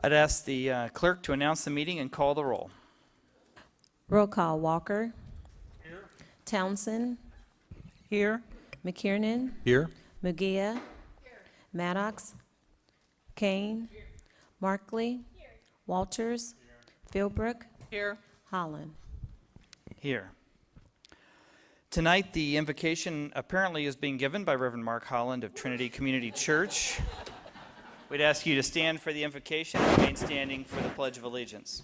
I'd ask the clerk to announce the meeting and call the roll. Roll call: Walker. Here. Townsend. Here. McKiernan. Here. Mugia. Maddox. Kane. Markley. Walters. Philbrook. Here. Holland. Here. Tonight, the invocation apparently is being given by Reverend Mark Holland of Trinity Community Church. We'd ask you to stand for the invocation and remain standing for the Pledge of Allegiance.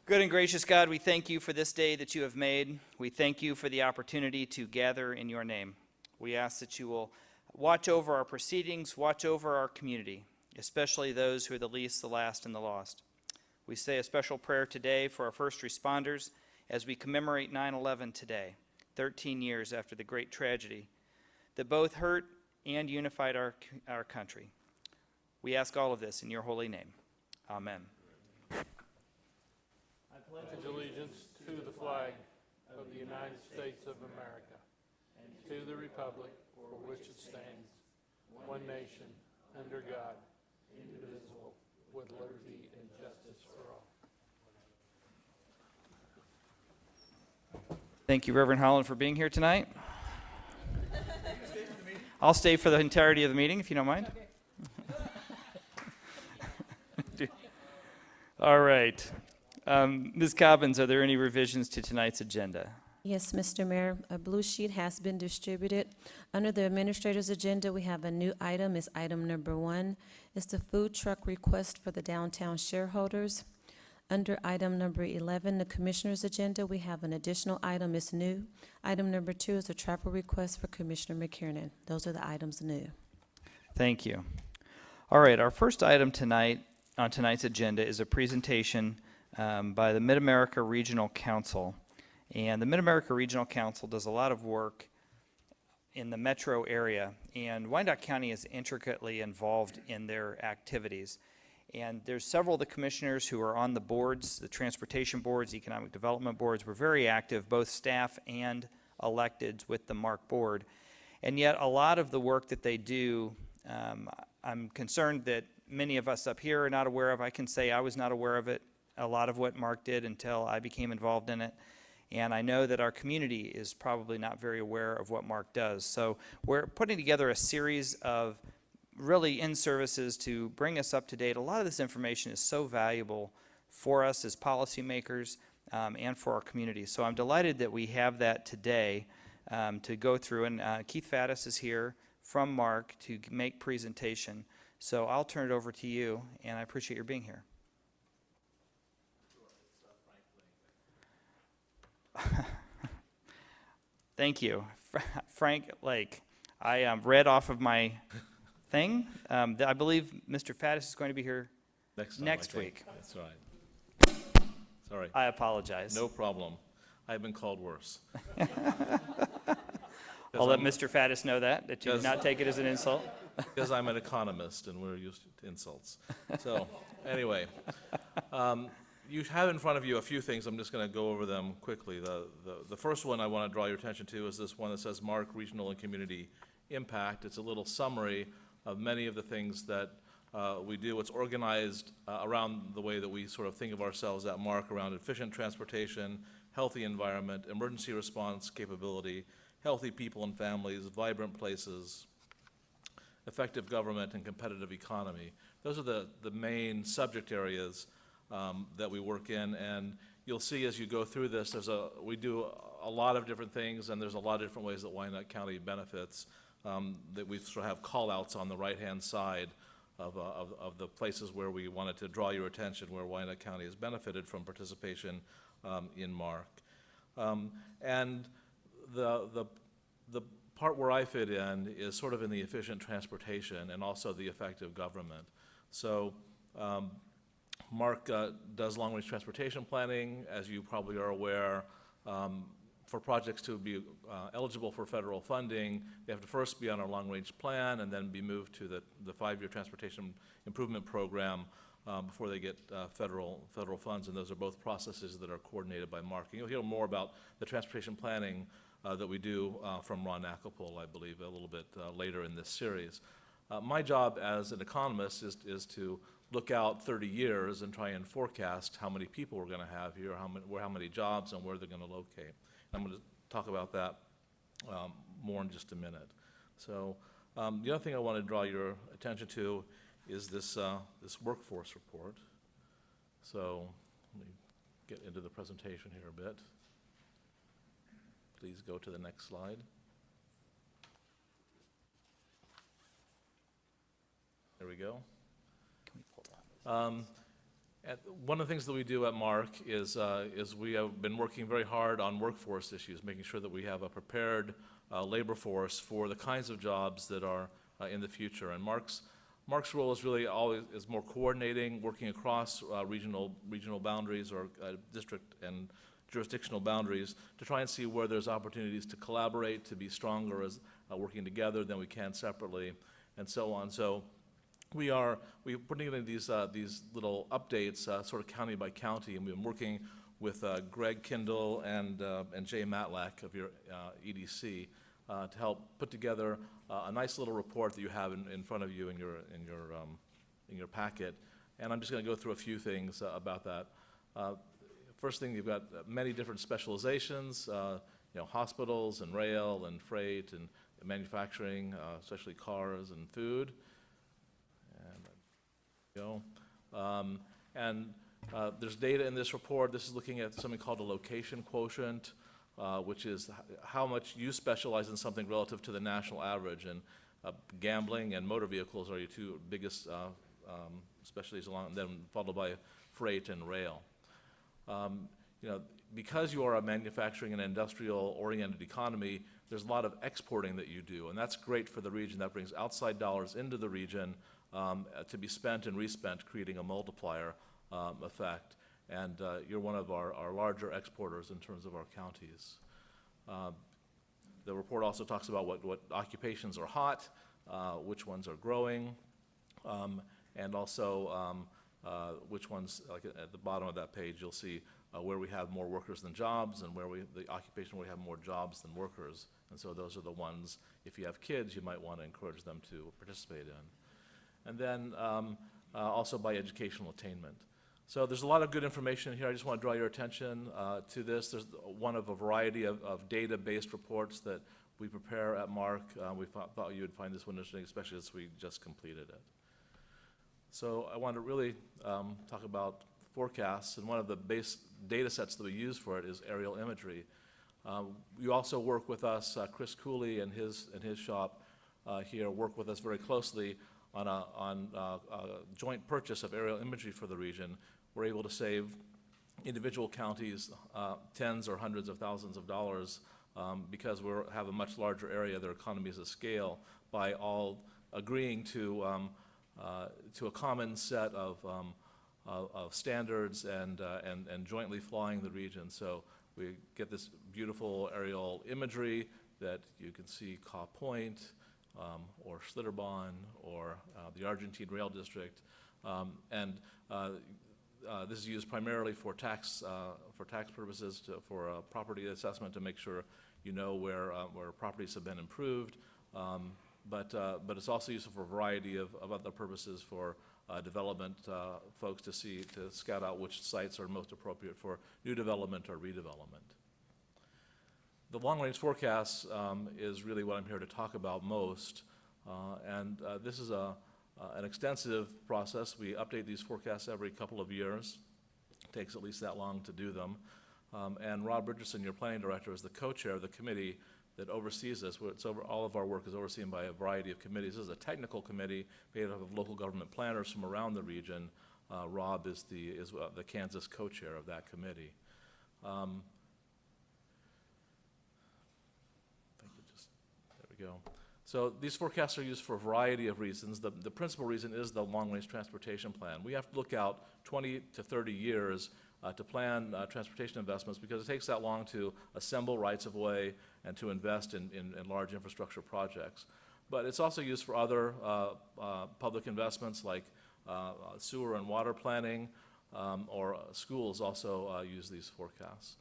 Good and gracious God, we thank you for this day that you have made. We thank you for the opportunity to gather in your name. We ask that you will watch over our proceedings, watch over our community, especially those who are the least, the last, and the lost. We say a special prayer today for our first responders as we commemorate 9/11 today, 13 years after the great tragedy that both hurt and unified our country. We ask all of this in your holy name. Amen. I pledge allegiance to the flag of the United States of America and to the republic for which it stands, one nation, under God, indivisible, with liberty and justice for all. Thank you, Reverend Holland, for being here tonight. I'll stay for the entirety of the meeting, if you don't mind. All right. Ms. Cobbins, are there any revisions to tonight's agenda? Yes, Mr. Mayor, a blue sheet has been distributed. Under the administrator's agenda, we have a new item. It's item number 1. It's the food truck request for the downtown shareholders. Under item number 11, the commissioner's agenda, we have an additional item. It's new. Item number 2 is a travel request for Commissioner McKiernan. Those are the items new. Thank you. All right, our first item tonight on tonight's agenda is a presentation by the Mid-America Regional Council. And the Mid-America Regional Council does a lot of work in the metro area, and Wyandotte County is intricately involved in their activities. And there's several of the commissioners who are on the boards, the transportation boards, economic development boards. We're very active, both staff and electeds with the MARC board. And yet a lot of the work that they do, I'm concerned that many of us up here are not aware of. I can say I was not aware of it, a lot of what MARC did, until I became involved in it. And I know that our community is probably not very aware of what MARC does. So we're putting together a series of really in-services to bring us up to date. A lot of this information is so valuable for us as policymakers and for our community. So I'm delighted that we have that today to go through. And Keith Faddis is here from MARC to make presentation. So I'll turn it over to you, and I appreciate your being here. Thank you. Frank Lake. I read off of my thing. I believe Mr. Faddis is going to be here next week. That's right. Sorry. I apologize. No problem. I've been called worse. I'll let Mr. Faddis know that you did not take it as an insult. Because I'm an economist and we're used to insults. So, anyway, you have in front of you a few things. I'm just going to go over them quickly. The first one I want to draw your attention to is this one that says MARC Regional and Community Impact. It's a little summary of many of the things that we do. It's organized around the way that we sort of think of ourselves at MARC, around efficient transportation, healthy environment, emergency response capability, healthy people and families, vibrant places, effective government, and competitive economy. Those are the main subject areas that we work in, and you'll see as you go through this, we do a lot of different things, and there's a lot of different ways that Wyandotte County benefits. That we sort of have call-outs on the right-hand side of the places where we wanted to draw your attention, where Wyandotte County has benefited from participation in MARC. And the part where I fit in is sort of in the efficient transportation and also the effective government. So MARC does long-range transportation planning, as you probably are aware. For projects to be eligible for federal funding, they have to first be on our long-range plan and then be moved to the 5-year transportation improvement program before they get federal funds, and those are both processes that are coordinated by MARC. And you'll hear more about the transportation planning that we do from Ron Acapul, I believe, a little bit later in this series. My job as an economist is to look out 30 years and try and forecast how many people we're going to have here, how many jobs, and where they're going to locate. I'm going to talk about that more in just a minute. So the other thing I want to draw your attention to is this workforce report. So let me get into the presentation here a bit. Please go to the next slide. There we go. Can we pull down? And one of the things that we do at MARC is we have been working very hard on workforce issues, making sure that we have a prepared labor force for the kinds of jobs that are in the future. And MARC's role is really always more coordinating, working across regional boundaries or district and jurisdictional boundaries to try and see where there's opportunities to collaborate, to be stronger as working together than we can separately, and so on. So we're putting in these little updates, sort of county by county, and we've been working with Greg Kindle and Jay Matlack of your EDC to help put together a nice little report that you have in front of you in your packet. And I'm just going to go through a few things about that. First thing, you've got many different specializations, hospitals and rail and freight and manufacturing, especially cars and food. And there's data in this report. This is looking at something called a location quotient, which is how much you specialize in something relative to the national average. And gambling and motor vehicles are your two biggest specialties, then followed by freight and rail. Because you are a manufacturing and industrial-oriented economy, there's a lot of exporting that you do, and that's great for the region. That brings outside dollars into the region to be spent and respent, creating a multiplier effect. And you're one of our larger exporters in terms of our counties. The report also talks about what occupations are hot, which ones are growing, and also which ones, like at the bottom of that page, you'll see where we have more workers than jobs, and the occupation where we have more jobs than workers. And so those are the ones, if you have kids, you might want to encourage them to participate in. And then also by educational attainment. So there's a lot of good information here. I just want to draw your attention to this. There's one of a variety of data-based reports that we prepare at MARC. We thought you would find this one interesting, especially as we just completed it. So I want to really talk about forecasts, and one of the base data sets that we use for it is aerial imagery. You also work with us, Chris Cooley and his shop here work with us very closely on a joint purchase of aerial imagery for the region. We're able to save individual counties tens or hundreds of thousands of dollars because we have a much larger area, their economies of scale, by all agreeing to a common set of standards and jointly flying the region. So we get this beautiful aerial imagery that you can see Caw Point, or Schlitterbahn, or the Argentine Rail District, and this is used primarily for tax purposes, for property assessment, to make sure you know where properties have been improved, but it's also used for a variety of other purposes, for development folks to scout out which sites are most appropriate for new development or redevelopment. The long-range forecast is really what I'm here to talk about most, and this is an extensive process. We update these forecasts every couple of years. It takes at least that long to do them. And Rob Richardson, your planning director, is the co-chair of the committee that oversees this. All of our work is overseen by a variety of committees. This is a technical committee made up of local government planners from around the region. Rob is the Kansas co-chair of that committee. There we go. So these forecasts are used for a variety of reasons. The principal reason is the long-range transportation plan. We have to look out 20 to 30 years to plan transportation investments, because it takes that long to assemble rights of way and to invest in large infrastructure projects. But it's also used for other public investments, like sewer and water planning, or schools also use these forecasts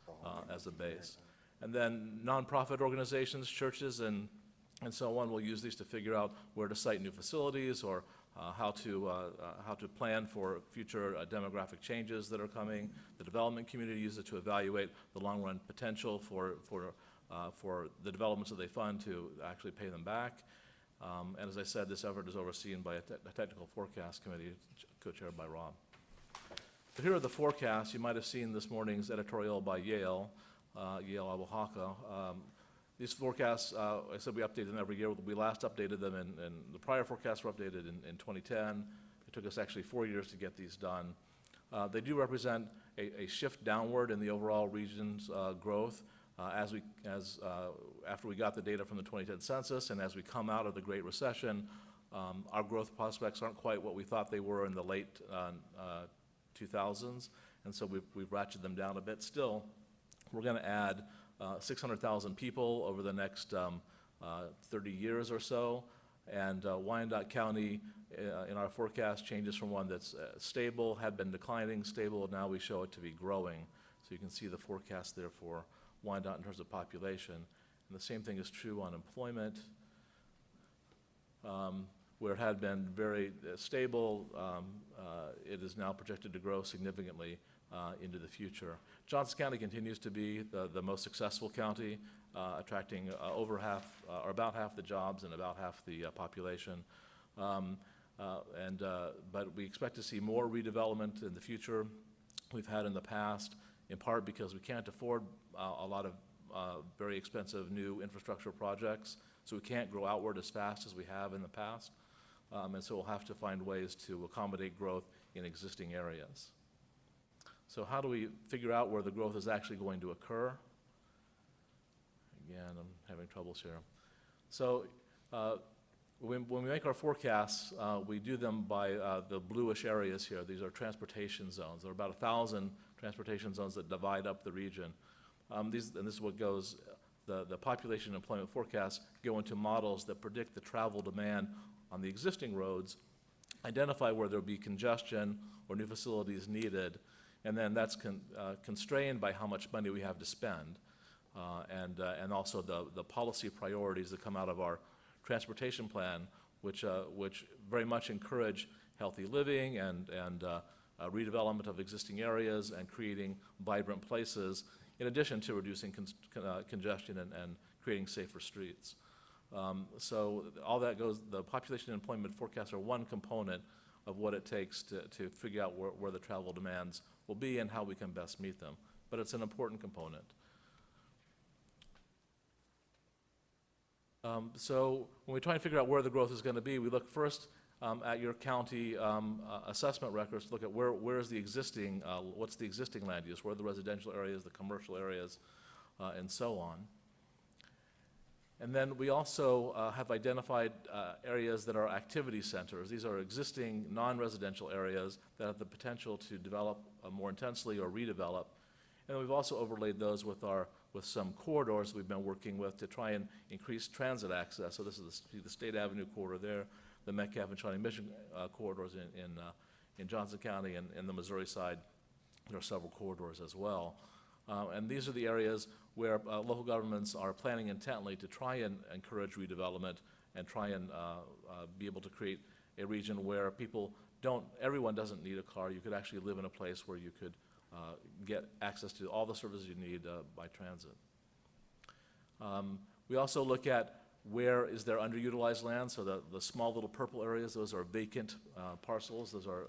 as a base. And then nonprofit organizations, churches, and so on will use these to figure out where to site new facilities, or how to plan for future demographic changes that are coming. The development community uses it to evaluate the long-run potential for the developments that they fund to actually pay them back. And as I said, this effort is overseen by a technical forecast committee co-chaired by Rob. So here are the forecasts. You might have seen this morning's editorial by Yale Awahaka. These forecasts, I said we update them every year. We last updated them, and the prior forecasts were updated in 2010. It took us actually 4 years to get these done. They do represent a shift downward in the overall region's growth after we got the data from the 2010 census, and as we come out of the Great Recession, our growth prospects aren't quite what we thought they were in the late 2000s, and so we've ratcheted them down a bit. Still, we're going to add 600,000 people over the next 30 years or so, and Wyandotte County in our forecast changes from one that's stable, had been declining, stable, and now we show it to be growing. So you can see the forecast there for Wyandotte in terms of population. And the same thing is true on employment, where it had been very stable. It is now projected to grow significantly into the future. Johnson County continues to be the most successful county, attracting over half, or about half the jobs and about half the population. But we expect to see more redevelopment in the future we've had in the past, in part because we can't afford a lot of very expensive new infrastructure projects, so we can't grow outward as fast as we have in the past. And so we'll have to find ways to accommodate growth in existing areas. So how do we figure out where the growth is actually going to occur? Again, I'm having troubles here. So when we make our forecasts, we do them by the bluish areas here. These are transportation zones. There are about 1,000 transportation zones that divide up the region. And this is what goes, the population and employment forecasts go into models that predict the travel demand on the existing roads, identify where there'll be congestion or new facilities needed, and then that's constrained by how much money we have to spend, and also the policy priorities that come out of our transportation plan, which very much encourage healthy living and redevelopment of existing areas and creating vibrant places, in addition to reducing congestion and creating safer streets. So all that goes, the population and employment forecasts are one component of what it takes to figure out where the travel demands will be and how we can best meet them. But it's an important component. So when we try and figure out where the growth is going to be, we look first at your county assessment records to look at where is the existing, what's the existing land use, where are the residential areas, the commercial areas, and so on. And then we also have identified areas that are activity centers. These are existing non-residential areas that have the potential to develop more intensely or redevelop. And we've also overlaid those with some corridors we've been working with to try and increase transit access. So this is the State Avenue corridor there, the Metcalf and Shawnee Mission corridors in Johnson County, and in the Missouri side, there are several corridors as well. And these are the areas where local governments are planning intently to try and encourage redevelopment and try and be able to create a region where everyone doesn't need a car. You could actually live in a place where you could get access to all the services you need by transit. We also look at where is there underutilized land. So the small little purple areas, those are vacant parcels. Those are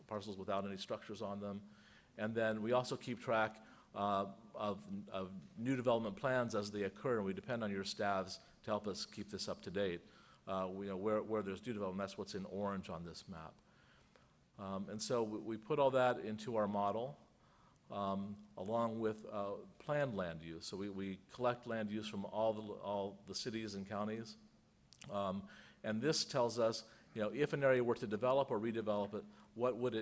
parcels without any structures on them. And then we also keep track of new development plans as they occur, and we depend on your staffs to help us keep this up to date. Where there's new development, that's what's in orange on this map. And so we put all that into our model, along with planned land use. So we collect land use from all the cities and counties. And this tells us, if an area were to develop or redevelop it, what would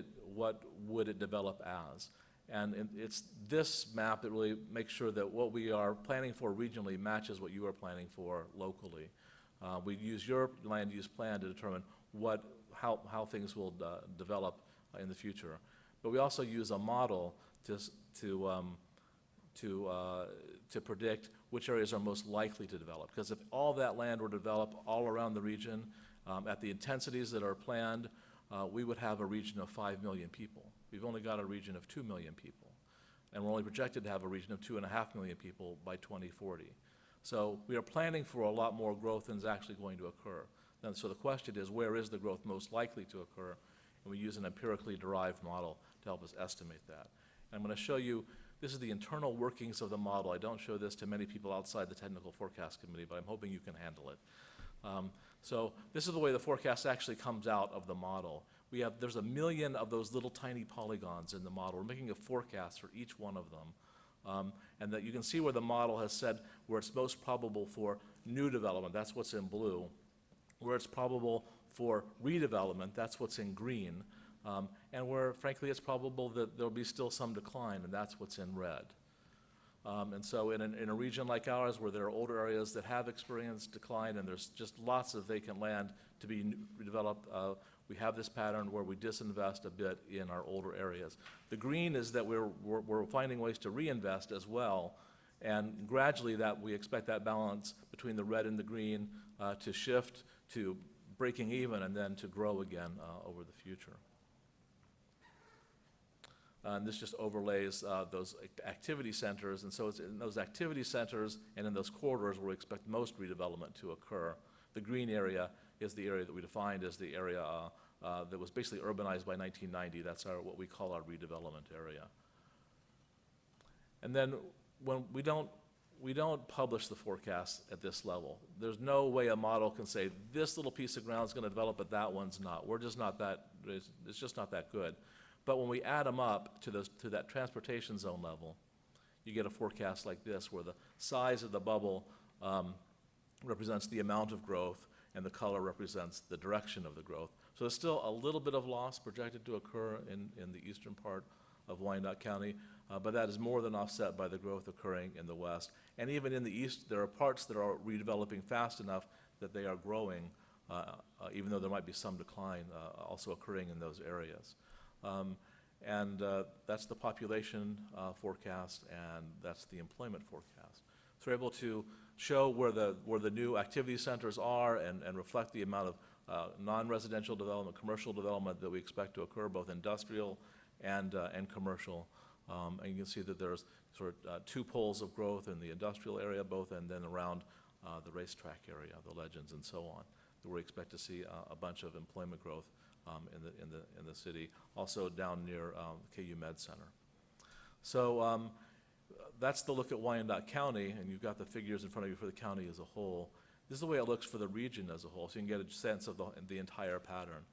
it develop as? And it's this map that really makes sure that what we are planning for regionally matches what you are planning for locally. We use your land use plan to determine how things will develop in the future. But we also use a model to predict which areas are most likely to develop. Because if all that land were developed all around the region, At the intensities that are planned, we would have a region of 5 million people. We've only got a region of 2 million people, and we're only projected to have a region of 2.5 million people by 2040. So we are planning for a lot more growth than is actually going to occur. And so the question is, where is the growth most likely to occur? And we use an empirically derived model to help us estimate that. And I'm going to show you, this is the internal workings of the model. I don't show this to many people outside the Technical Forecast Committee, but I'm hoping you can handle it. So this is the way the forecast actually comes out of the model. There's 1 million of those little tiny polygons in the model. We're making a forecast for each one of them. And that you can see where the model has said where it's most probable for new development, that's what's in blue. Where it's probable for redevelopment, that's what's in green. And where, frankly, it's probable that there'll be still some decline, and that's what's in red. And so in a region like ours, where there are older areas that have experienced decline and there's just lots of vacant land to be redeveloped, we have this pattern where we disinvest a bit in our older areas. The green is that we're finding ways to reinvest as well, and gradually that we expect that balance between the red and the green to shift to breaking even and then to grow again over the future. And this just overlays those activity centers, and so it's in those activity centers and in those corridors where we expect most redevelopment to occur. The green area is the area that we defined as the area that was basically urbanized by 1990. That's what we call our redevelopment area. And then when we don't publish the forecast at this level. There's no way a model can say, this little piece of ground is going to develop, but that one's not. We're just not that, it's just not that good. But when we add them up to that transportation zone level, you get a forecast like this, where the size of the bubble represents the amount of growth, and the color represents the direction of the growth. So there's still a little bit of loss projected to occur in the eastern part of Wyandotte County, but that is more than offset by the growth occurring in the west. And even in the east, there are parts that are redeveloping fast enough that they are growing, even though there might be some decline also occurring in those areas. That's the population forecast, and that's the employment forecast. So we're able to show where the new activity centers are and reflect the amount of non-residential development, commercial development that we expect to occur, both industrial and commercial. And you can see that there's sort of 2 poles of growth in the industrial area, both and then around the racetrack area, the Legends and so on, where we expect to see a bunch of employment growth in the city, also down near KU Med Center. So that's the look at Wyandotte County, and you've got the figures in front of you for the county as a whole. This is the way it looks for the region as a whole, so you can get a sense of the entire pattern.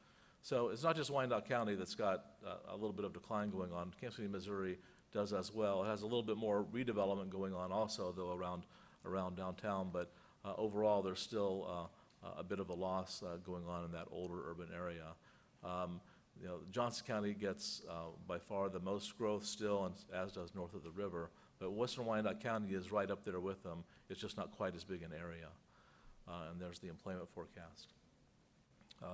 So it's not just Wyandotte County that's got a little bit of decline going on. Kansas City, Missouri does as well. It has a little bit more redevelopment going on also, though, around downtown, but overall there's still a bit of a loss going on in that older urban area. Johnson County gets by far the most growth still, and as does north of the river, but western Wyandotte County is right up there with them. It's just not quite as big an area. And there's the employment forecast,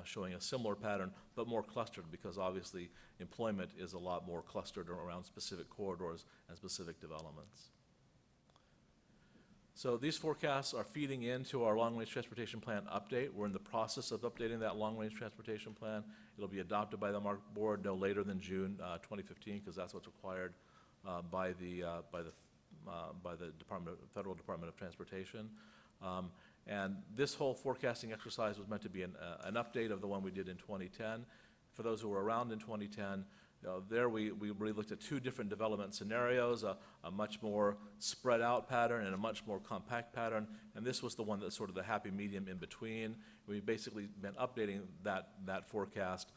showing a similar pattern, but more clustered, because obviously employment is a lot more clustered around specific corridors and specific developments. So these forecasts are feeding into our long-range transportation plan update. We're in the process of updating that long-range transportation plan. It'll be adopted by the board no later than June 2015, because that's what's required by the Federal Department of Transportation. And this whole forecasting exercise was meant to be an update of the one we did in 2010. For those who were around in 2010, there we really looked at 2 different development scenarios, a much more spread out pattern and a much more compact pattern, and this was the one that's sort of the happy medium in between. We've basically been updating that forecast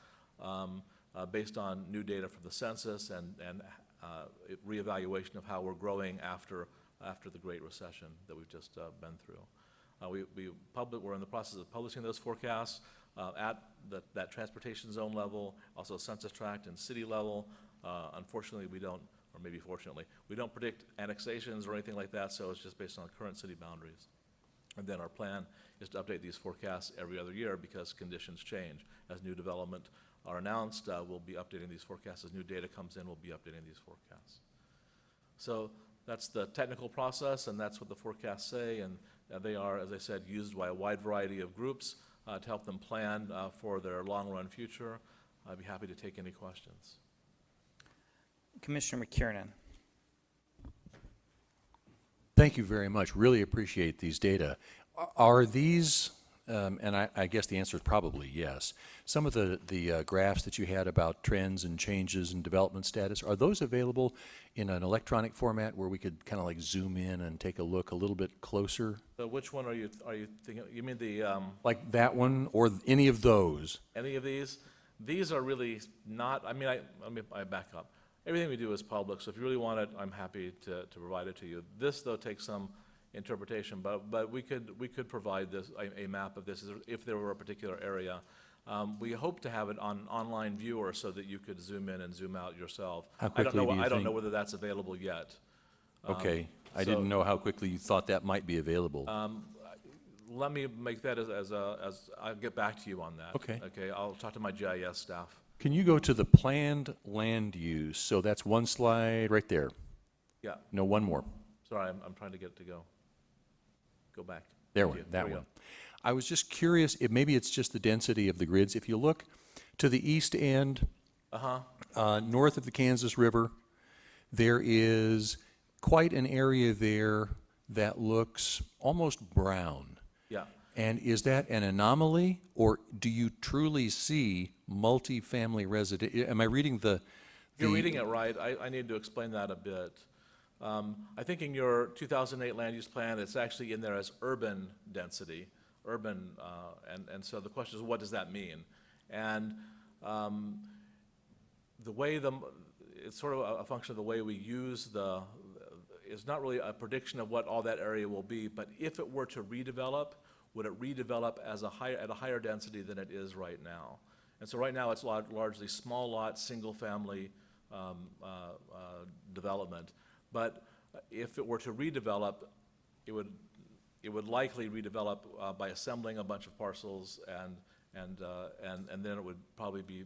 based on new data from the census and reevaluation of how we're growing after the Great Recession that we've just been through. We're in the process of publishing those forecasts at that transportation zone level, also census tract and city level. Unfortunately, we don't, or maybe fortunately, we don't predict annexations or anything like that, so it's just based on current city boundaries. And then our plan is to update these forecasts every other year, because conditions change. As new development are announced, we'll be updating these forecasts. As new data comes in, we'll be updating these forecasts. So that's the technical process, and that's what the forecasts say, and they are, as I said, used by a wide variety of groups, to help them plan for their long-run future. I'd be happy to take any questions. Commissioner McKiernan. Thank you very much. Really appreciate these data. Are these, and I guess the answer is probably yes, some of the graphs that you had about trends and changes in development status, are those available in an electronic format where we could kind of like zoom in and take a look a little bit closer? So which one are you thinking? You mean the Like that one or any of those? any of these? These are really not. I mean, I back up. Everything we do is public, so if you really want it, I'm happy to provide it to you. This, though, takes some interpretation, but we could provide this a map of this if there were a particular area. We hope to have it on online viewer so that you could zoom in and zoom out yourself. How I don't quickly know. do you I don't think- know whether that's available yet. Okay, I so- didn't know how quickly you thought that might be available. Let me make that as I'll get back to you on that. Okay. Okay. I'll talk to my GIS staff. Can you go to the planned land use? So that's one slide right there. Yeah. No, one more. Sorry, I'm trying to get it to go. Go back. There Thank one, you. that we one. go. I was just curious, maybe it's just the density of the grids. If you look to the east end, north of the Kansas River, there is quite an area there that looks almost brown. Yeah. And is that an anomaly, or do you truly see multifamily resident? Am I reading the? You're reading it right. I need to explain that a bit. I think in your 2008 land use plan, it's actually in there as urban density, urban, and so the question is, what does that mean? And the way it's sort of a function of the way we use it's not really a prediction of what all that area will be, but if it were to redevelop, would it redevelop at a higher density than it is right now? And so right now, it's largely small lot, single-family development. But if it were to redevelop, it would likely redevelop by assembling a bunch of parcels, and then it would probably be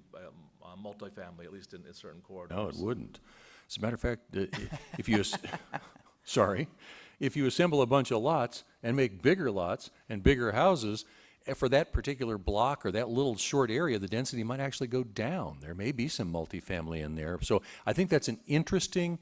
multifamily, at least in certain corridors. No, it wouldn't. As a matter of fact, if you, if you assemble a bunch of lots and make bigger lots and bigger houses, for that particular block or that little short area, the density might actually go down. There may be some multifamily in there. So I think that's an interesting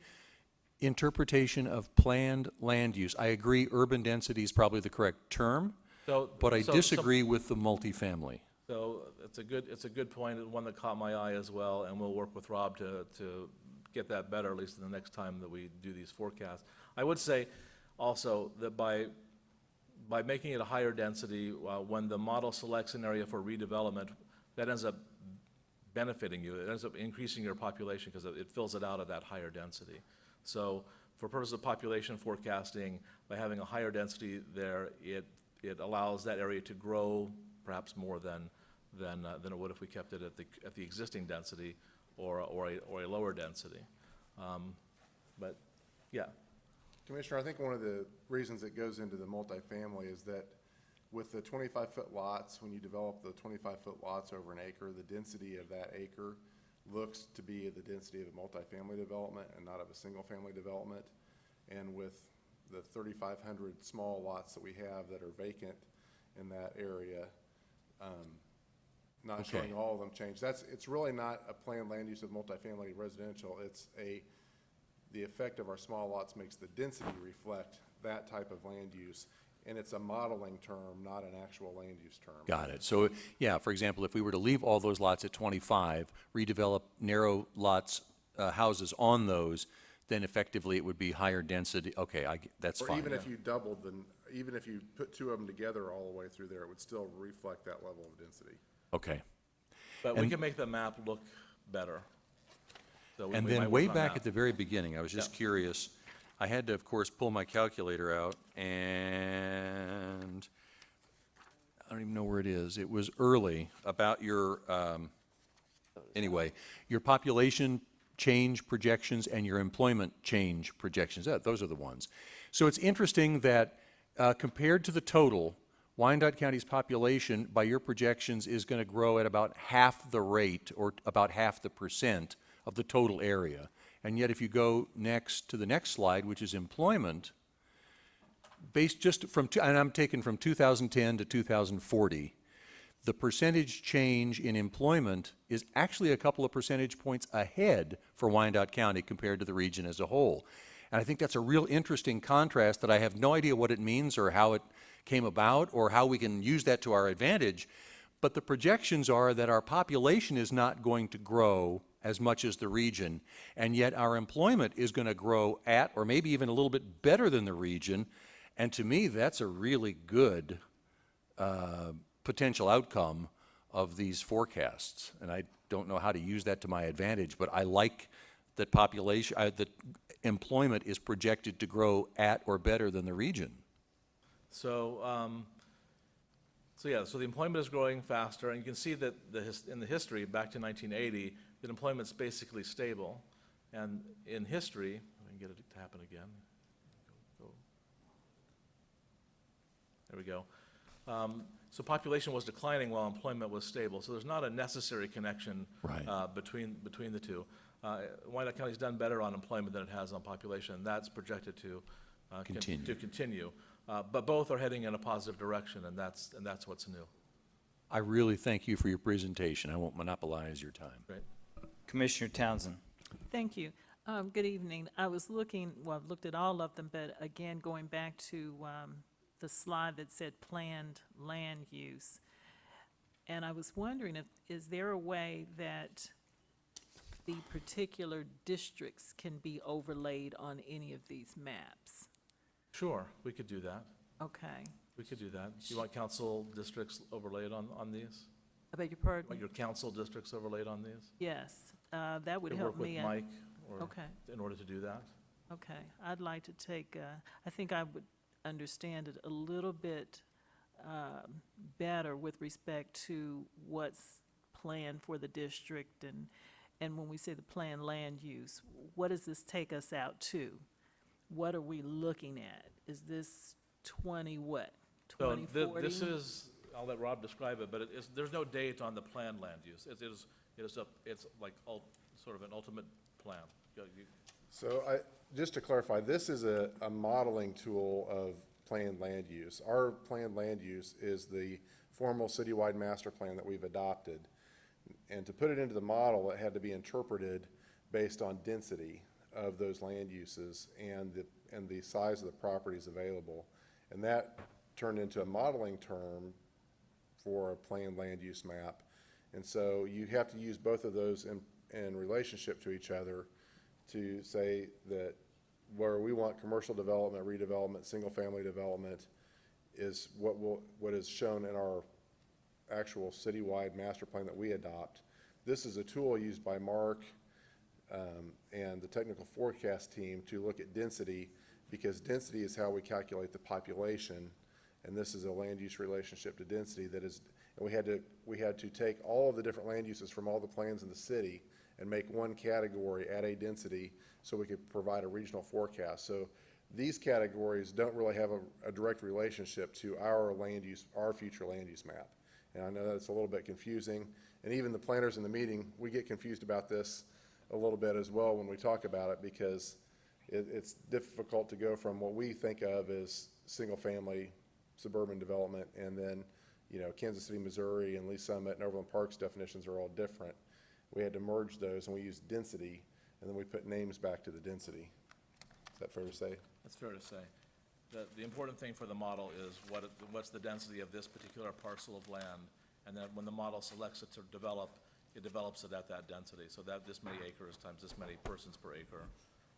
interpretation of planned land use. I agree urban density is probably the correct term, but I disagree with the multifamily. So it's a good point, and one that caught my eye as well, and we'll work with Rob to get that better, at least in the next time that we do these forecasts. I would say also that by making it a higher density, when the model selects an area for redevelopment, that ends up benefiting you. It ends up increasing your population because it fills it out at that higher density. So for purposes of population forecasting, by having a higher density there, it allows that area to grow perhaps more than it would if we kept it at the existing density or a lower density. But yeah. Commissioner, I think one of the reasons it goes into the multifamily is that with the 25-foot lots, when you develop the 25-foot lots over an acre, the density of that acre looks to be the density of a multifamily development and not of a single-family development. And with the 3,500 small lots that we have that are vacant in that area, not showing all of them change. It's really not a planned land use of multifamily residential. The effect of our small lots makes the density reflect that type of land use. And it's a modeling term, not an actual land use term. Got it. So, yeah, for example, if we were to leave all those lots at 25, redevelop narrow lots, houses on those, then effectively it would be higher density. Okay, that's fine. Or even if you doubled even if you put two of them together all the way through there, it would still reflect that level of density. Okay. But we can make the map look better. So And we might then work way on back that. at the very beginning, I was just curious. I had to, of course, pull my calculator out, and I don't even know where it is. It was early about your, anyway, your population change projections and your employment change projections. Those are the ones. So it's interesting that compared to the total, Wyandotte County's population, by your projections, is going to grow at about half the rate, or about half the percent of the total area. And yet if you go next to the next slide, which is employment, based just from, and I'm taken from 2010 to 2040, the percentage change in employment is actually a couple of percentage points ahead for Wyandotte County compared to the region as a whole. And I think that's a real interesting contrast that I have no idea what it means or how it came about or how we can use that to our advantage. But the projections are that our population is not going to grow as much as the region, and yet our employment is going to grow at or maybe even a little bit better than the region. And to me, that's a really good potential outcome of these forecasts. And I don't know how to use that to my advantage, but I like that population, that employment is projected to grow at or better than the region. So, so the employment is growing faster, and you can see that in the history, back to 1980, that employment's basically stable. And in history, if I can get it to happen again. There we go. So population was declining while employment was stable. So there's not a necessary connection Right. between the two. Wyandotte County's done better on employment than it has on population, and that's projected to continue. But both are heading in a positive direction, and that's what's new. I really thank you for your presentation. I won't monopolize your time. Great. Commissioner Townsend. Thank you. Good evening. I was looking, well, I've looked at all of them, but again, going back to the slide that said planned land use. And I was wondering is there a way that the particular districts can be overlaid on any of these maps? Sure, we could do that. Okay. We could do that. You want council districts overlaid on these? I beg your pardon? Want your council districts overlaid on these? Yes, that would Could help work with me. Mike or Okay. in order to do that. Okay, I'd like to take, I think I would understand it a little bit better with respect to what's planned for the district and when we say the planned land use, what does this take us out to? What are we looking at? Is this 2040? This is, I'll let Rob describe it, but there's no date on the planned land use. It's like sort of an ultimate plan. So just to clarify, this is a modeling tool of planned land use. Our planned land use is the formal citywide master plan that we've adopted. And to put it into the model, it had to be interpreted based on density of those land uses and the size of the properties available. And that turned into a modeling term for a planned land use map. And so you have to use both of those in relationship to each other to say that where we want commercial development, redevelopment, single-family development is what is shown in our actual citywide master plan that we adopt. This is a tool used by Mark and the technical forecast team to look at density, because density is how we calculate the population, and this is a land use relationship to density that is, and we had to take all of the different land uses from all the plans in the city and make one category at a density so we could provide a regional forecast. So these categories don't really have a direct relationship to our land use, our future land use map. And I know that's a little bit confusing, and even the planners in the meeting, we get confused about this a little bit as well when we talk about it, because it's difficult to go from what we think of as single-family suburban development, and then, Kansas City, Missouri, and Lee Summit and Overland Park's definitions are all different. We had to merge those, and we used density, and then we put names back to the density. Is that fair to say? That's fair to say. The important thing for the model is what's the density of this particular parcel of land, and then when the model selects it to develop, it develops it at that density. So that this many acres times this many persons per acre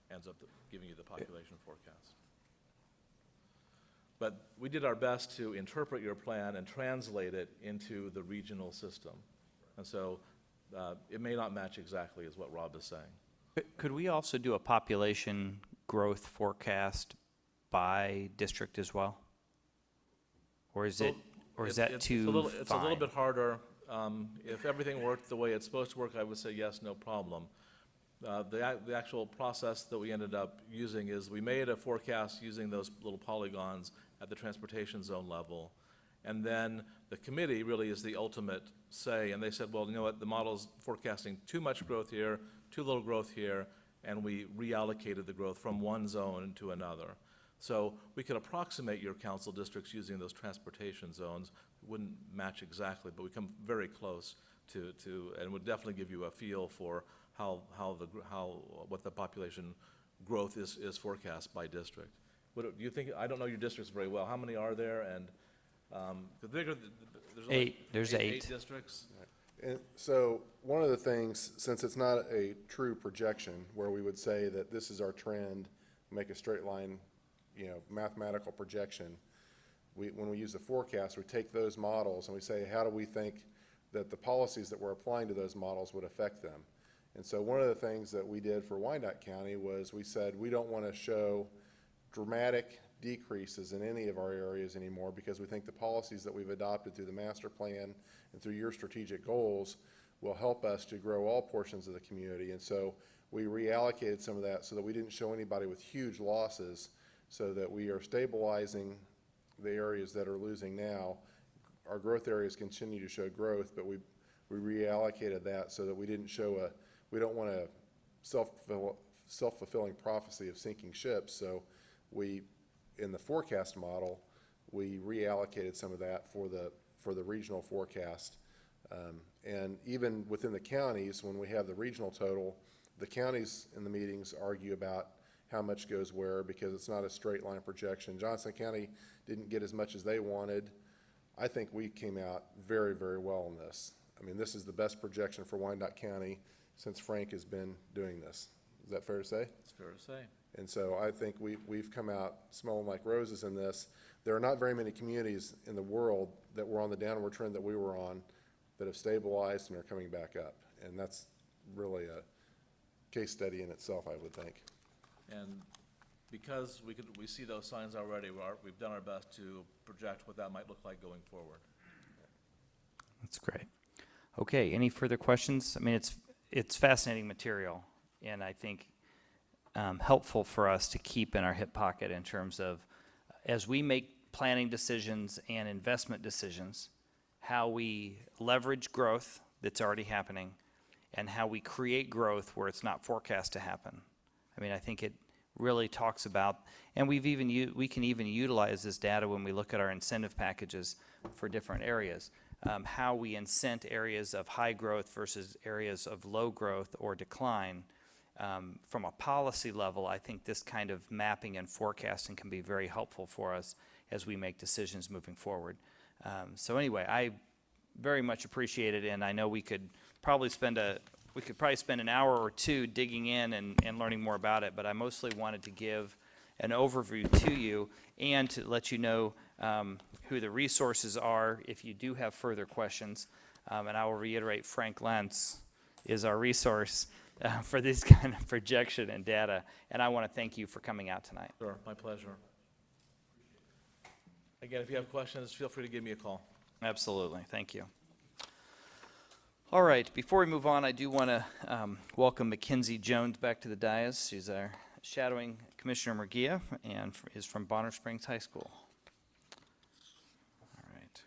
ends up giving you the population forecast. But we did our best to interpret your plan and translate it into the regional system. And so it may not match exactly as what Rob is saying. Could we also do a population growth forecast by district as well? Or is that too It's a little fine? bit harder. If everything worked the way it's supposed to work, I would say yes, no problem. The actual process that we ended up using is we made a forecast using those little polygons at the transportation zone level. And then the committee really is the ultimate say, and they said, well, you know what, the model's forecasting too much growth here, too little growth here, and we reallocated the growth from one zone to another. So we could approximate your council districts using those transportation zones, wouldn't match exactly, but we come very close to, and would definitely give you a feel for what the population growth is forecast by district. What do you think? I don't know your districts very well. How many are there? And the bigger, there's only 8. There's 8. 8 districts. And so, one of the things, since it's not a true projection, where we would say that this is our trend, make a straight line, mathematical projection, when we use the forecast, we take those models and we say, how do we think that the policies that we're applying to those models would affect them? And so one of the things that we did for Wyandotte County was we said, we don't want to show dramatic decreases in any of our areas anymore, because we think the policies that we've adopted through the master plan and through your strategic goals will help us to grow all portions of the community. And so we reallocated some of that so that we didn't show anybody with huge losses, so that we are stabilizing the areas that are losing now. Our growth areas continue to show growth, but we reallocated that so that we didn't show we don't want a self-fulfilling prophecy of sinking ships. So in the forecast model, we reallocated some of that for the regional forecast. And even within the counties, when we have the regional total, the counties in the meetings argue about how much goes where, because it's not a straight line projection. Johnson County didn't get as much as they wanted. I think we came out very, very well on this. I mean, this is the best projection for Wyandotte County since Frank has been doing this. Is that fair to say? It's fair to say. And so I think we've come out smelling like roses in this. There are not very many communities in the world that were on the downward trend that we were on that have stabilized and are coming back up. And that's really a case study in itself, I would think. And because we see those signs already, we've done our best to project what that might look like going forward. That's great. Okay, any further questions? I mean, it's fascinating material, and I think helpful for us to keep in our hip pocket in terms of, as we make planning decisions and investment decisions, how we leverage growth that's already happening and how we create growth where it's not forecast to happen. I mean, I think it really talks about, and we can even utilize this data when we look at our incentive packages for different areas, how we incent areas of high growth versus areas of low growth or decline. From a policy level, I think this kind of mapping and forecasting can be very helpful for us as we make decisions moving forward. So anyway, I very much appreciate it, and I know we could probably spend an hour or two digging in and learning more about it, but I mostly wanted to give an overview to you and to let you know who the resources are if you do have further questions. And I will reiterate, Frank Lentz is our resource for this kind of projection and data, and I want to thank you for coming out tonight. Sure, my pleasure. Again, if you have questions, feel free to give me a call. Absolutely, thank you. All right, before we move on, I do want to welcome Mackenzie Jones back to the dais. She's our shadowing Commissioner Murguia and is from Bonner Springs High School. All right.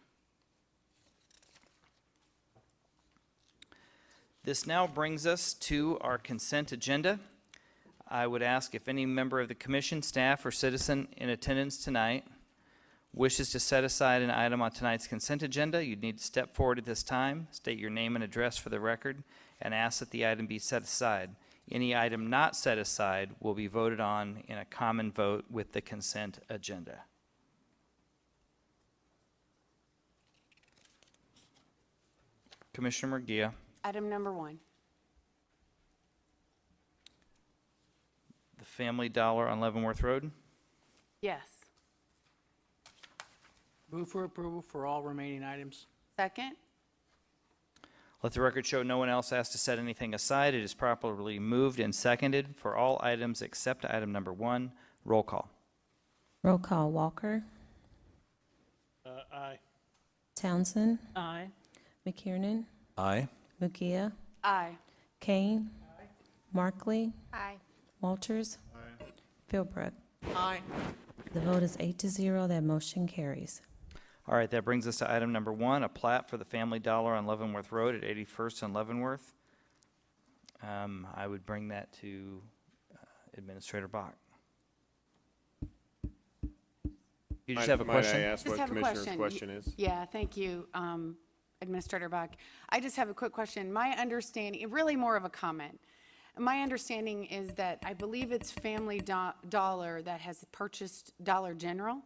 This now brings us to our consent agenda. I would ask if any member of the commission, staff, or citizen in attendance tonight wishes to set aside an item on tonight's consent agenda, you'd need to step forward at this time, state your name and address for the record, and ask that the item be set aside. Any item not set aside will be voted on in a common vote with the consent agenda. Commissioner Murguia. Item number 1. The Family Dollar on Leavenworth Road. Yes. Move for approval for all remaining items. Second? Let the record show no one else asked to set anything aside. It is properly moved and seconded for all items except item number 1. Roll call. Roll call, Walker, Aye. Townsend, Aye. McKiernan, Aye. Mugia, Aye. Kane, Markley, Aye. Walters, Philbrook. Aye. The vote is 8-0. That motion carries. All right, that brings us to item number 1, a plat for the Family Dollar on Leavenworth Road at 81st and Leavenworth. I would bring that to Administrator Bach. You just have a question? Might I ask Just what have a Commissioner's question. question is? Yeah, thank you, Administrator Buck. I just have a quick question. My understanding, really more of a comment. My understanding is that I believe it's Family Dollar that has purchased Dollar General.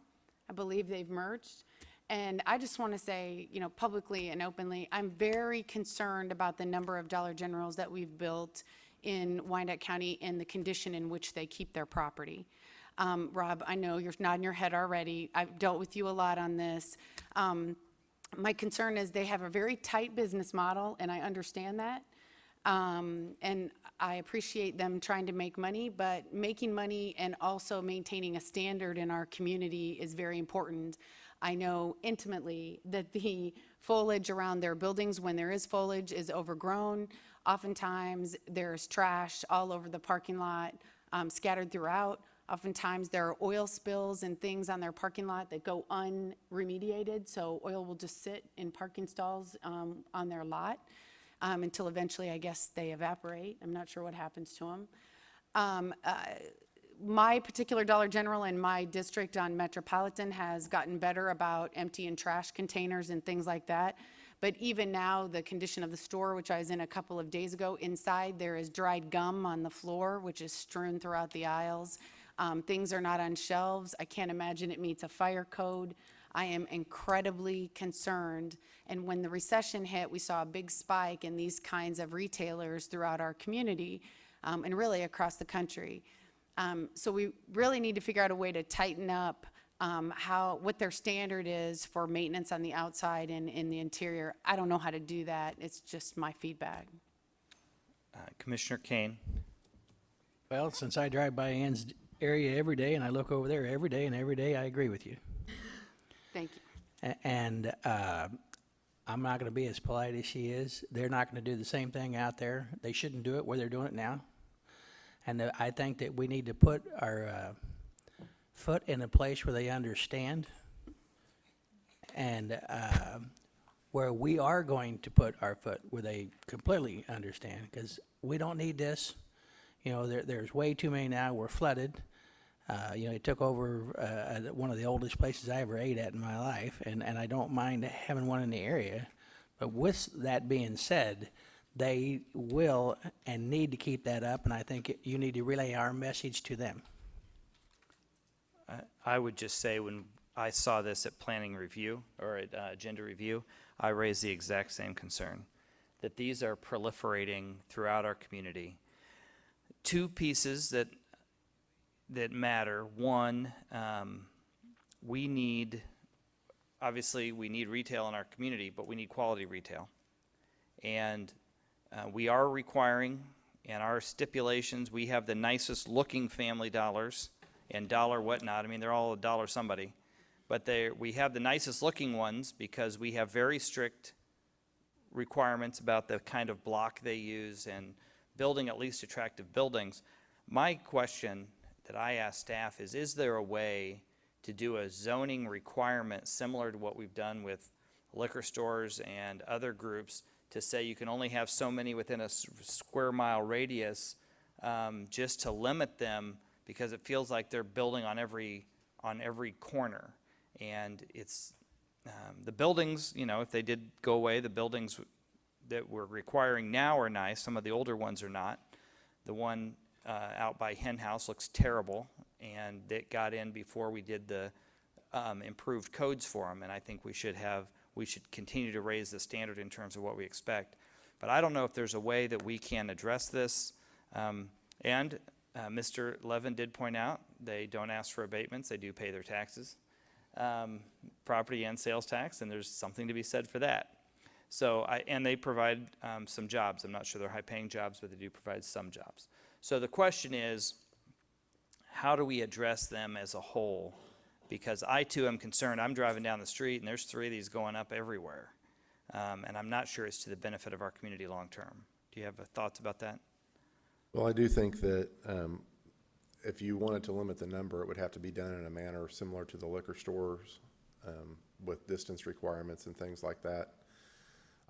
I believe they've merged. And I just want to say, you know, publicly and openly, I'm very concerned about the number of Dollar Generals that we've built in Wyandotte County and the condition in which they keep their property. Rob, I know you're nodding your head already. I've dealt with you a lot on this. My concern is they have a very tight business model, and I understand that. And I appreciate them trying to make money, but making money and also maintaining a standard in our community is very important. I know intimately that the foliage around their buildings, when there is foliage, is overgrown. Oftentimes, there's trash all over the parking lot, scattered throughout. Oftentimes, there are oil spills and things on their parking lot that go unremediated, so oil will just sit in parking stalls on their lot until eventually, I guess, they evaporate. I'm not sure what happens to them. My particular Dollar General in my district on Metropolitan has gotten better about emptying trash containers and things like that. But even now, the condition of the store, which I was in a couple of days ago, inside there is dried gum on the floor, which is strewn throughout the aisles. Things are not on shelves. I can't imagine it meets a fire code. I am incredibly concerned. And when the recession hit, we saw a big spike in these kinds of retailers throughout our community and really across the country. So we really need to figure out a way to tighten up what their standard is for maintenance on the outside and in the interior. I don't know how to do that. It's just my feedback. Commissioner Kane? Well, since I drive by Ann's area every day and I look over there every day, and every day I agree with you. Thank you. And I'm not going to be as polite as she is. They're not going to do the same thing out there. They shouldn't do it where they're doing it now. And I think that we need to put our foot in a place where they understand, and where we are going to put our foot where they completely understand, because we don't need this. You know, there's way too many now. We're flooded. You know, it took over one of the oldest places I ever ate at in my life, and I don't mind having one in the area. But with that being said, they will and need to keep that up, and I think you need to relay our message to them. I would just say when I saw this at planning review or at agenda review, I raised the exact same concern, that these are proliferating throughout our community. Two pieces that matter. One, obviously we need retail in our community, but we need quality retail. And we are requiring, in our stipulations, we have the nicest looking Family Dollars and Dollar whatnot. I mean, they're all a dollar somebody. But we have the nicest looking ones because we have very strict requirements about the kind of block they use and building at least attractive buildings. My question that I ask staff is there a way to do a zoning requirement similar to what we've done with liquor stores and other groups to say you can only have so many within a square mile radius, just to limit them, because it feels like they're building on every corner. And it's the buildings, you know, if they did go away, the buildings that we're requiring now are nice. Some of the older ones are not. The one out by Hen House looks terrible, and it got in before we did the improved codes for them. And I think we should continue to raise the standard in terms of what we expect. But I don't know if there's a way that we can address this. And Mr. Levin did point out they don't ask for abatements. They do pay their taxes, property and sales tax, and there's something to be said for that. So, and they provide some jobs. I'm not sure they're high-paying jobs, but they do provide some jobs. So the question is, how do we address them as a whole? Because I, too, am concerned. I'm driving down the street, and there's 3 of these going up everywhere. And I'm not sure it's to the benefit of our community long-term. Do you have thoughts about that? Well, I do think that if you wanted to limit the number, it would have to be done in a manner similar to the liquor stores with distance requirements and things like that.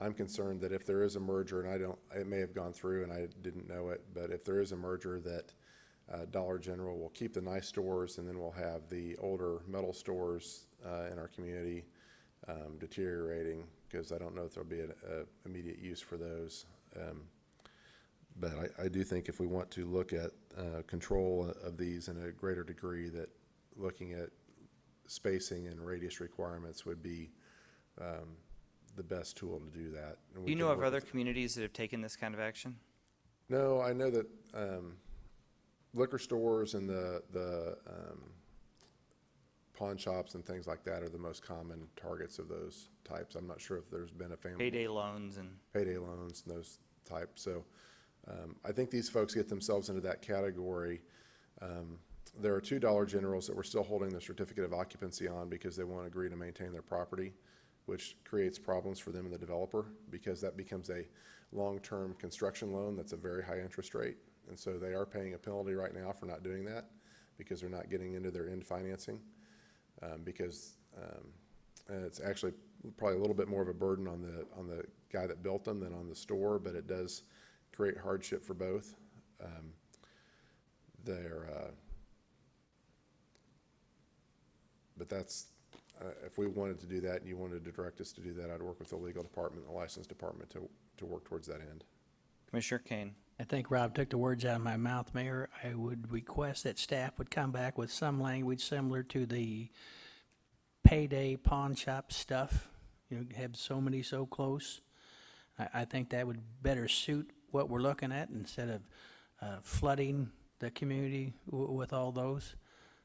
I'm concerned that if there is a merger, and it may have gone through and I didn't know it, but if there is a merger, that Dollar General will keep the nice stores, and then we'll have the older metal stores in our community deteriorating, because I don't know if there'll be an immediate use for those. But I do think if we want to look at control of these in a greater degree, that looking at spacing and radius requirements would be the best tool to do that. And we Do you can know of work other with- communities that have taken this kind of action? No, I know that liquor stores and the pawn shops and things like that are the most common targets of those types. I'm not sure if there's been a family. Payday loans and, Payday loans and those types. So I think these folks get themselves into that category. There are 2 Dollar Generals that we're still holding the certificate of occupancy on because they won't agree to maintain their property, which creates problems for them and the developer, because that becomes a long-term construction loan that's a very high interest rate. And so they are paying a penalty right now for not doing that, because they're not getting into their end financing. And it's actually probably a little bit more of a burden on the guy that built them than on the store, but it does create hardship for both. But that's, if we wanted to do that and you wanted to direct us to do that, I'd work with the legal department and the license department to work towards that end. Commissioner Kane. I think Rob took the words out of my mouth, Mayor. I would request that staff would come back with some language similar to the payday pawn shop stuff. You know, have so many so close. I think that would better suit what we're looking at instead of flooding the community with all those.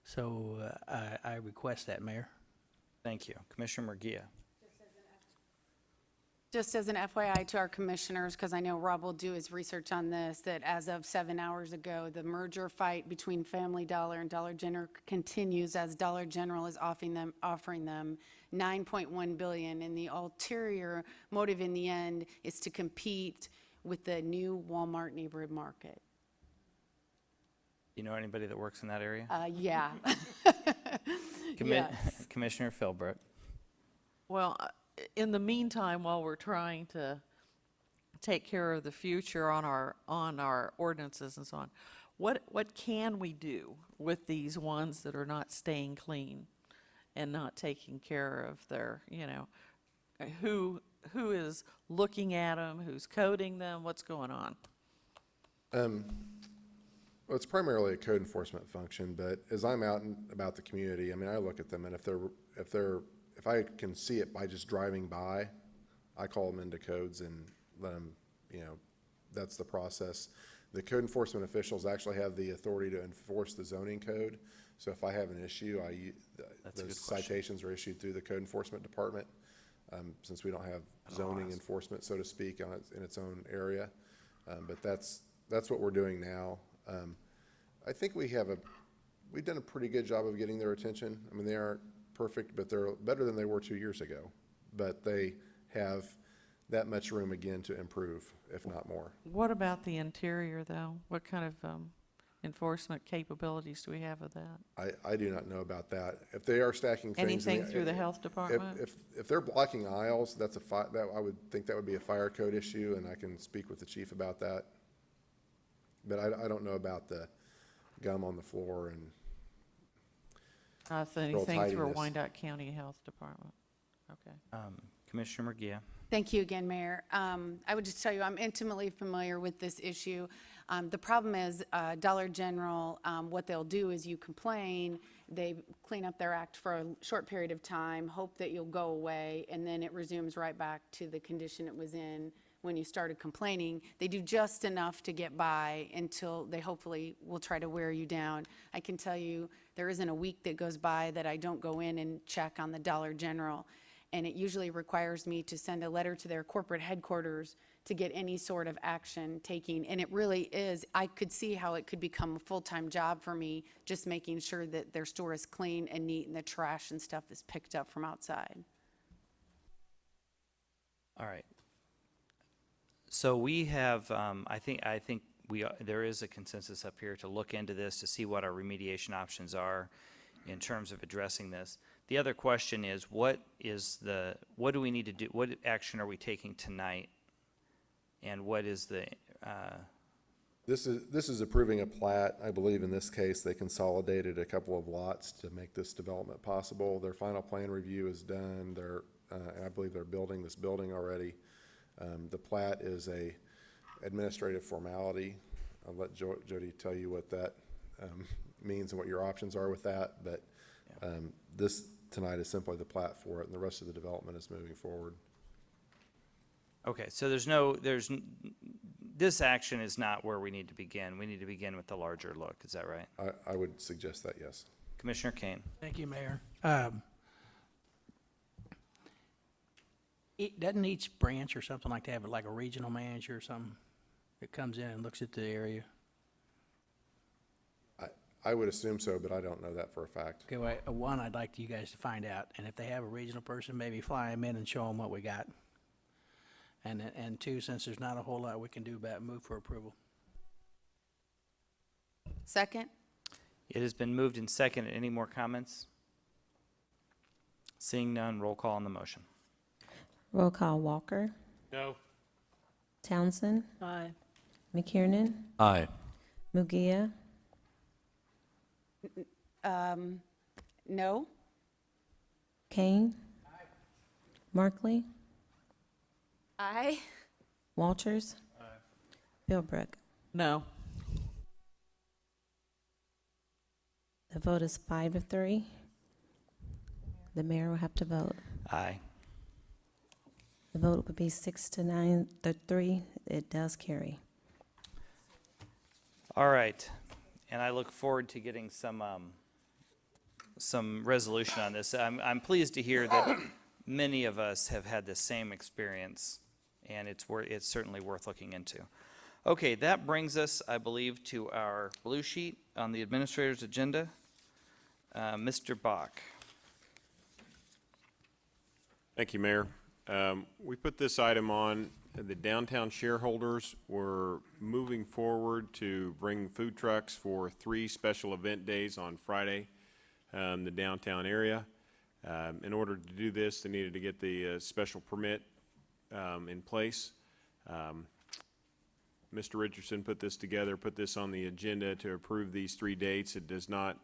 So I request that, Mayor. Thank you. Commissioner Murguia. Just as an FYI to our commissioners, because I know Rob will do his research on this, that as of 7 hours ago, the merger fight between Family Dollar and Dollar General continues, as Dollar General is offering them $9.1 billion, and the ulterior motive in the end is to compete with the new Walmart neighborhood market. You know anybody that works in that area? Yeah. Yes. Commissioner Philbrook. Well, in the meantime, while we're trying to take care of the future on our ordinances and so on, what can we do with these ones that are not staying clean and not taking care of their, who is looking at them, who's coding them, what's going on? Well, it's primarily a code enforcement function, but as I'm out and about the community, I mean, I look at them, and if I can see it by just driving by, I call them into codes and let them, that's the process. The code enforcement officials actually have the authority to enforce the zoning code. So if I have an issue, those citations are issued through the code enforcement department, since we don't have zoning enforcement, so to speak, in its own area. But that's what we're doing now. I think we've done a pretty good job of getting their attention. I mean, they aren't perfect, but they're better than they were 2 years ago. But they have that much room again to improve, if not more. What about the interior, though? What kind of enforcement capabilities do we have of that? I do not know about that. If they are stacking things. Anything through the health department? If they're blocking aisles, that I would think that would be a fire code issue, and I can speak with the chief about that. But I don't know about the gum on the floor and Anything through tidiness. Wyandotte County Health Department? Okay. Commissioner Murguia. Thank you again, Mayor. I would just tell you, I'm intimately familiar with this issue. The problem is Dollar General, what they'll do is you complain, they clean up their act for a short period of time, hope that you'll go away, and then it resumes right back to the condition it was in when you started complaining. They do just enough to get by until they hopefully will try to wear you down. I can tell you, there isn't a week that goes by that I don't go in and check on the Dollar General. And it usually requires me to send a letter to their corporate headquarters to get any sort of action taking. And it really is, I could see how it could become a full-time job for me, just making sure that their store is clean and neat and the trash and stuff is picked up from outside. All right. So we have, I think there is a consensus up here to look into this, to see what our remediation options are in terms of addressing this. The other question is, what do we need to do? What action are we taking tonight? And what is the This is approving a plat. I believe in this case, they consolidated a couple of lots to make this development possible. Their final plan review is done. I believe they're building this building already. The plat is a administrative formality. I'll let Jody tell you what that means and what your options are with that, but this tonight is simply the plat for it, and the rest of the development is moving forward. Okay, so this action is not where we need to begin. We need to begin with the larger look. Is that right? I would suggest that, yes. Commissioner Kane? Thank you, Mayor. Doesn't each branch or something like that have like a regional manager or something that comes in and looks at the area? I would assume so, but I don't know that for a fact. Okay, well, one, I'd like you guys to find out, and if they have a regional person, maybe fly them in and show them what we got. And two, since there's not a whole lot we can do about it, move for approval. Second? It has been moved and seconded. Any more comments? Seeing none, roll call on the motion. Roll call Walker, No. Townsend, Aye. McKiernan, Aye. Mugia, No? Kane, Markley, Aye. Walters, Philbrook. No. The vote is 5-3. The mayor will have to vote. Aye. The vote would be 6-9-3. It does carry. All right, and I look forward to getting some resolution on this. I'm pleased to hear that many of us have had the same experience, and it's certainly worth looking into. Okay, that brings us, I believe, to our blue sheet on the administrator's agenda. Mr. Bach. Thank you, Mayor. We put this item on, the downtown shareholders were moving forward to bring food trucks for 3 special event days on Friday, the downtown area. In order to do this, they needed to get the special permit in place. Mr. Richardson put this together, put this on the agenda to approve these 3 dates. It does not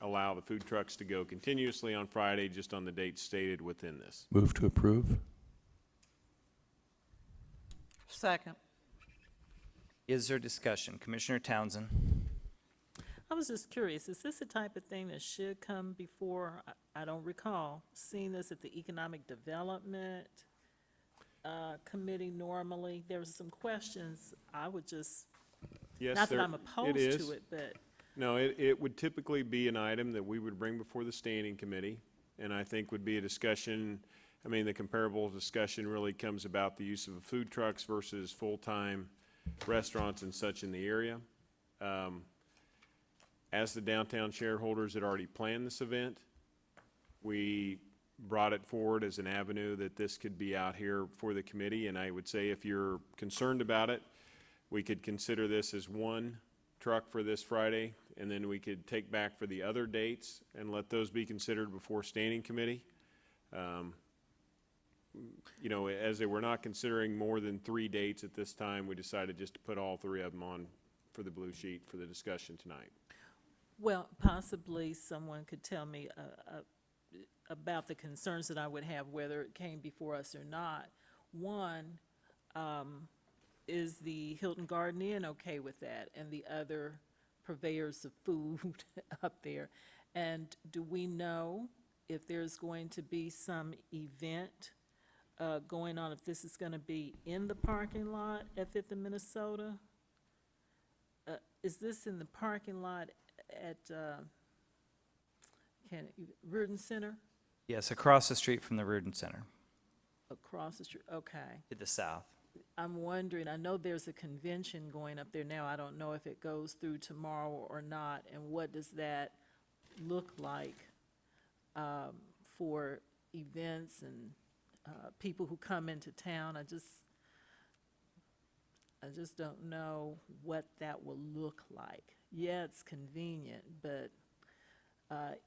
allow the food trucks to go continuously on Friday, just on the dates stated within this. Move to approve? Second. Is there discussion? Commissioner Townsend? I was just curious, is this the type of thing that should come before, I don't recall seeing this at the Economic Development Committee normally? There was some questions, I would just, Yes, not that there- I'm opposed it to is. it, but No, it would typically be an item that we would bring before the standing committee, and I think would be a discussion, I mean, the comparable discussion really comes about the use of food trucks versus full-time restaurants and such in the area. As the downtown shareholders had already planned this event, we brought it forward as an avenue that this could be out here for the committee, and I would say if you're concerned about it, we could consider this as one truck for this Friday, and then we could take back for the other dates and let those be considered before standing committee. You know, as they were not considering more than 3 dates at this time, we decided just to put all 3 of them on for the blue sheet for the discussion tonight. well, possibly someone could tell me about the concerns that I would have, whether it came before us or not. One, is the Hilton Garden Inn okay with that, and the other purveyors of food up there? And do we know if there's going to be some event going on, if this is going to be in the parking lot at Fifth and Minnesota? Is this in the parking lot at Reardon Center? Yes, across the street from the Reardon Center, Across the street, okay. to the south. I'm wondering, I know there's a convention going up there now. I don't know if it goes through tomorrow or not, and what does that look like for events and people who come into town? I just don't know what that will look like. Yeah, it's convenient, but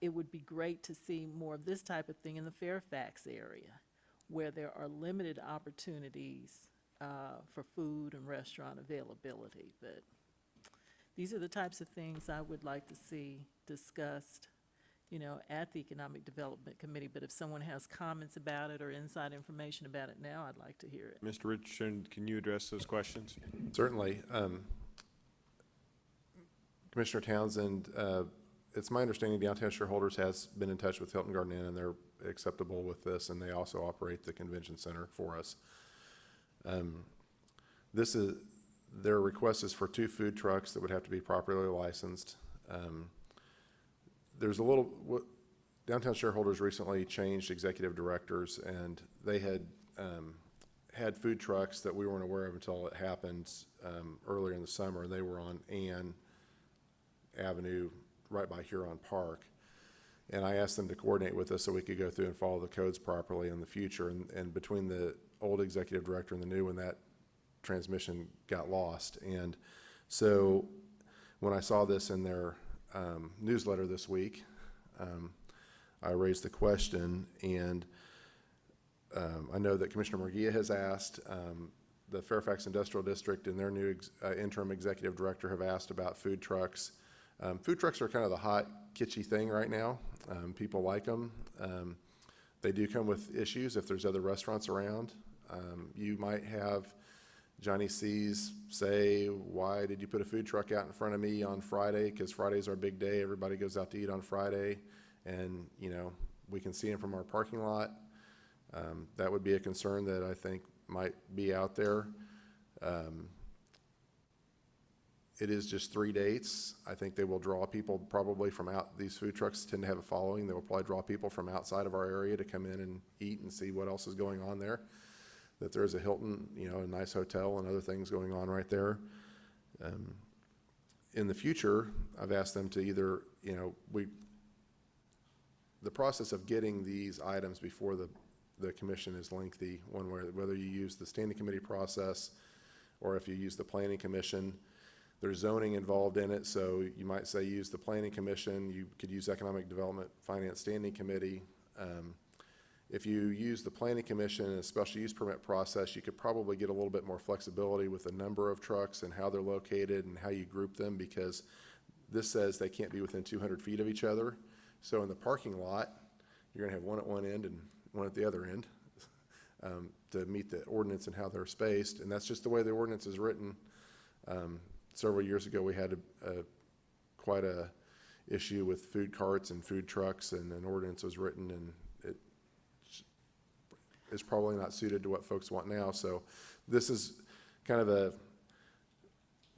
it would be great to see more of this type of thing in the Fairfax area, where there are limited opportunities for food and restaurant availability, but these are the types of things I would like to see discussed, you know, at the Economic Development Committee. But if someone has comments about it or inside information about it now, I'd like to hear it. Mr. Richardson, can you address those questions? Certainly. Commissioner Townsend, it's my understanding Downtown Shareholders has been in touch with Hilton Garden Inn, and they're acceptable with this, and they also operate the convention center for us. Their request is for 2 food trucks that would have to be properly licensed. Downtown Shareholders recently changed executive directors, and they had food trucks that we weren't aware of until it happened earlier in the summer. They were on Ann Avenue, right by Huron Park. And I asked them to coordinate with us so we could go through and follow the codes properly in the future. And between the old executive director and the new one, that transmission got lost. And so when I saw this in their newsletter this week, I raised the question, and I know that Commissioner Murguia has asked, the Fairfax Industrial District and their new interim executive director have asked about food trucks. Food trucks are kind of the hot, kitschy thing right now. People like them. They do come with issues if there's other restaurants around. You might have Johnny C's say, why did you put a food truck out in front of me on Friday? Because Friday's our big day. Everybody goes out to eat on Friday. And, you know, we can see them from our parking lot. That would be a concern that I think might be out there. It is just 3 dates. I think they will draw people probably from out. These food trucks tend to have a following. They will probably draw people from outside of our area to come in and eat and see what else is going on there. That there is a Hilton, you know, a nice hotel and other things going on right there. In the future, I've asked them to either, you know, the process of getting these items before the commission is lengthy, whether you use the standing committee process or if you use the planning commission. There's zoning involved in it, so you might say use the planning commission. You could use economic development finance standing committee. If you use the planning commission and a special use permit process, you could probably get a little bit more flexibility with the number of trucks and how they're located and how you group them, because this says they can't be within 200 feet of each other. So in the parking lot, you're gonna have one at one end and one at the other end to meet the ordinance and how they're spaced. And that's just the way the ordinance is written. Several years ago, we had quite a issue with food carts and food trucks, and an ordinance was written, and it is probably not suited to what folks want now. So this is kind of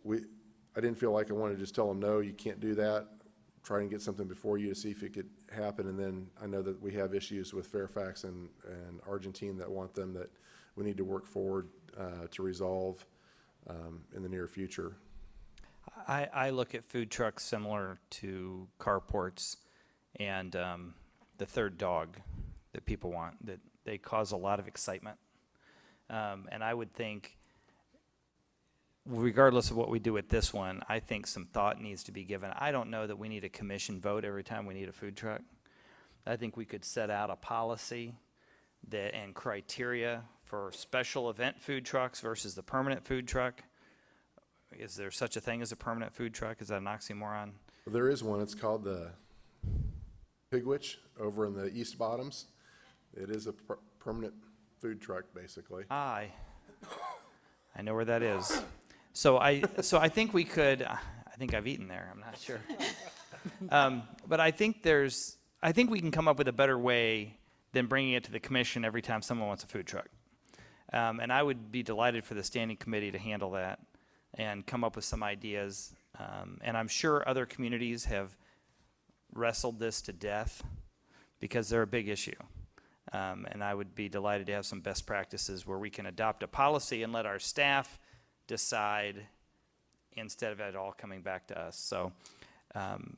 I didn't feel like I wanted to just tell them, no, you can't do that. Try and get something before you to see if it could happen. And then I know that we have issues with Fairfax and Argentine that want them, that we need to work forward to resolve in the near future. I look at food trucks similar to carports and the third dog that people want, that they cause a lot of excitement. And I would think, regardless of what we do with this one, I think some thought needs to be given. I don't know that we need a commission vote every time we need a food truck. I think we could set out a policy and criteria for special event food trucks versus the permanent food truck. Is there such a thing as a permanent food truck? Is that an oxymoron? Well, there is one. It's called the Pigwitch over in the East Bottoms. It is a permanent food truck, basically. I know where that is. So I think we could. I think I've eaten there. I'm not sure. But I think we can come up with a better way than bringing it to the commission every time someone wants a food truck. And I would be delighted for the standing committee to handle that and come up with some ideas. And I'm sure other communities have wrestled this to death because they're a big issue. And I would be delighted to have some best practices where we can adopt a policy and let our staff decide instead of it all coming back to us. So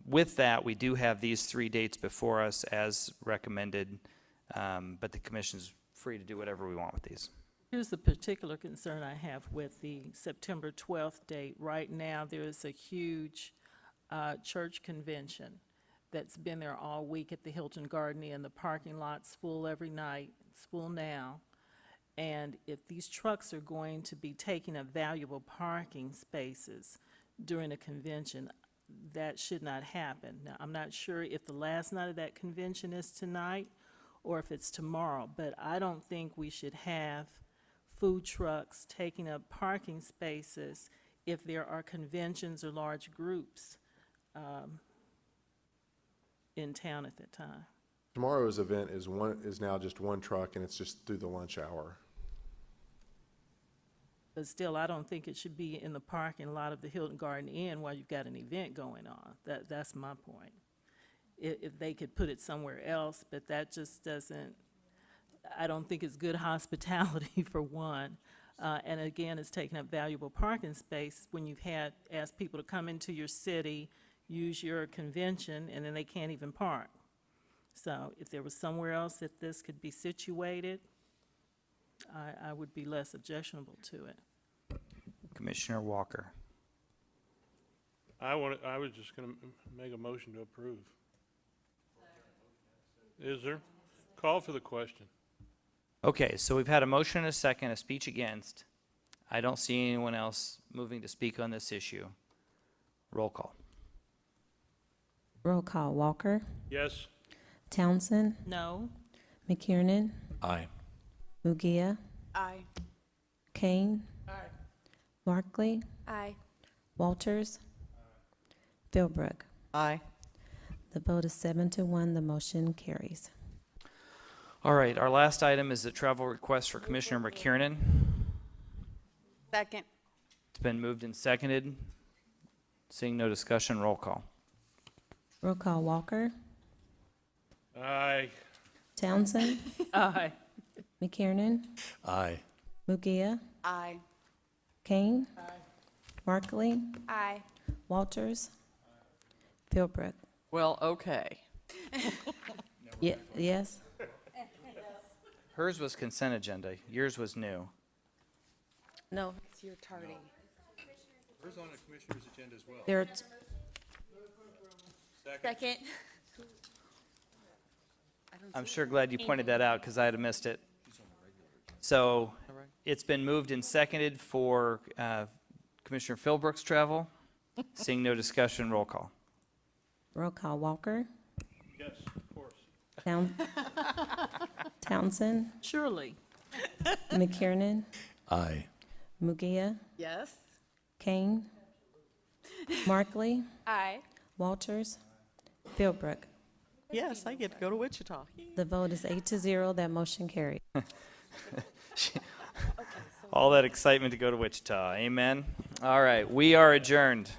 with that, we do have these 3 dates before us as recommended, but the commission's free to do whatever we want with these. Here's the particular concern I have with the September 12th date. Right now, there is a huge church convention that's been there all week at the Hilton Garden Inn. The parking lot's full every night. It's full now. And if these trucks are going to be taking up valuable parking spaces, during a convention. That should not happen. Now, I'm not sure if the last night of that convention is tonight or if it's tomorrow, but I don't think we should have food trucks taking up parking spaces if there are conventions or large groups in town at that time. Tomorrow's event is now just one truck, and it's just through the lunch hour. But still, I don't think it should be in the parking lot of the Hilton Garden Inn while you've got an event going on. That's my point. If they could put it somewhere else, but that just doesn't, I don't think it's good hospitality for one. And again, it's taking up valuable parking space when you've asked people to come into your city, use your convention, and then they can't even park. So if there was somewhere else that this could be situated, I would be less objectionable to it. Commissioner Walker. I was just gonna make a motion to approve. Is there? Call for the question. Okay, so we've had a motion and a second, a speech against. I don't see anyone else moving to speak on this issue. Roll call. Roll call, Walker, Yes? Townsend, No? McKiernan, Aye. Mugia, Aye. Kane. Markley, Aye. Walters, Philbrook. Aye. The vote is 7-1, the motion carries. All right, our last item is the travel request for Commissioner McKiernan. Second. It's been moved and seconded. Seeing no discussion, roll call. Roll call, Walker, Aye. Townsend, Aye. McKiernan, Aye. Mugia, Aye. Kane. Markley, Aye. Walters, Philbrook. Well, okay. Yes? Hers was consent agenda. Yours was new. No. It's your tardy. Where's on the commissioner's agenda as well? There are Second. I'm sure glad you pointed that out because I had missed it. So it's been moved and seconded for Commissioner Philbrook's travel. Seeing no discussion, roll call. roll call, Walker, Yes, of course. Townsend, Surely. McKiernan, Aye. Mugia, Yes. Kane, Markley, Aye. Walters, Philbrook. Yes, I get to go to Wichita. The vote is 8-0, that motion carries. All that excitement to go to Wichita. Amen. All right, we are adjourned.